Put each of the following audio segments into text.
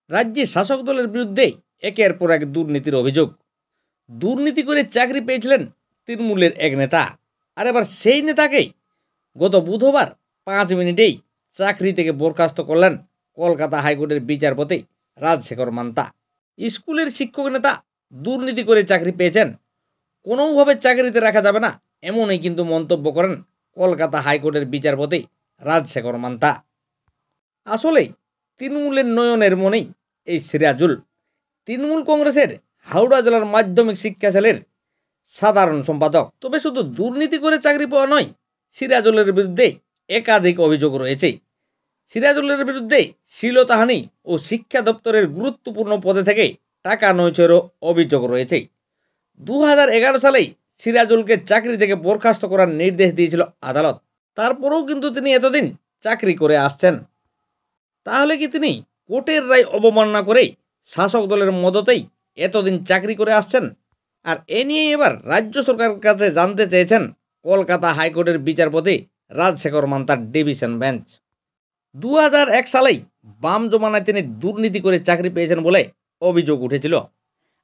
রাজ্যে শাসক দলের বিরুদ্ধে একের পর এক দুর্নীতির অভিযোগ। দুর্নীতি করে চাকরি পেয়েছিলেন তৃণমূলের এক নেতা, আর এবার সেই নেতাকেই গত বুধবার 5 মিনিটেই চাকরি থেকে বরখাস্ত করলেন কলকাতা হাইকোর্টের বিচারপতি রাজশেখর মান্তা। স্কুলের শিক্ষক নেতা দুর্নীতি করে চাকরি পেয়েছেন, কোনোভাবে চাকরিতে রাখা যাবে না, এমনই কিন্তু মন্তব্য করেন কলকাতা হাইকোর্টের বিচারপতি রাজশেখর মান্তা। আসলেই তৃণমূলের নয়নের মনেই এই সিরাজুল, তৃণমূল কংগ্রেসের হাওড়া জেলার মাধ্যমিক শিক্ষা সেলের সাধারণ সম্পাদক। তবে শুধু দুর্নীতি করে চাকরি পাওয়া নয়, সিরাজুলের বিরুদ্ধে একাধিক অভিযোগ রয়েছে। সিরাজুলের বিরুদ্ধে শ্লীলতাহানি ও শিক্ষা দপ্তরের গুরুত্বপূর্ণ পদে থেকে টাকা নয়ছয়েরও অভিযোগ রয়েছে। 2011 সালেই সিরাজুলকে চাকরি থেকে বরখাস্ত করার নির্দেশ দিয়েছিল আদালত। তারপরেও কিন্তু তিনি এতদিন চাকরি করে আসছেন। তাহলে কি তিনি কোর্টের রায় অবমাননা করে শাসক দলের মদতেই এতদিন চাকরি করে আসছেন? আর এ নিয়ে এবার রাজ্য সরকারের কাছে জানতে চেয়েছেন কলকাতা হাইকোর্টের বিচারপতি রাজশেখর মান্তার ডিভিশন বেঞ্চ। 2001 সালেই বাম জমানায় তিনি দুর্নীতি করে চাকরি পেয়েছেন বলে অভিযোগ উঠেছিল।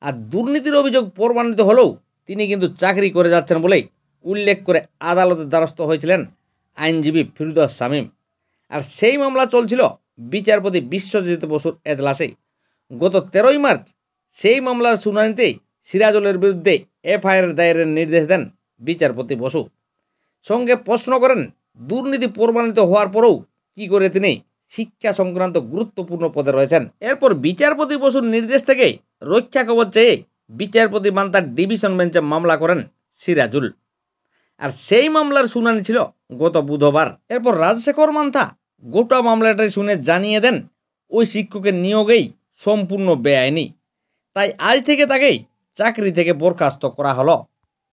আর দুর্নীতির অভিযোগ প্রমাণিত হলেও তিনি কিন্তু চাকরি করে যাচ্ছেন বলেই উল্লেখ করে আদালতের দ্বারস্থ হয়েছিলেন আইনজীবী ফিরদৌস শামীম। আর সেই মামলা চলছিল বিচারপতি বিশ্বজিৎ বসুর এজলাসে। গত 13ই মার্চ সেই মামলার শুনানিতে সিরাজুলের বিরুদ্ধে এফআইআর দায়েরের নির্দেশ দেন বিচারপতি বসু। সঙ্গে প্রশ্ন করেন, দুর্নীতি প্রমাণিত হওয়ার পরেও কী করে তিনি শিক্ষা সংক্রান্ত গুরুত্বপূর্ণ পদে রয়েছেন। এরপর বিচারপতি বসুর নির্দেশ থেকে রক্ষা কবচ চেয়ে বিচারপতি মান্তার ডিভিশন বেঞ্চে মামলা করেন সিরাজুল। আর সেই মামলার শুনানি ছিল গত বুধবার। এরপর রাজশেখর মান্তা গোটা মামলাটাই শুনে জানিয়ে দেন ওই শিক্ষকের নিয়োগেই সম্পূর্ণ বেআইনি, তাই আজ থেকে তাকেই চাকরি থেকে বরখাস্ত করা হলো।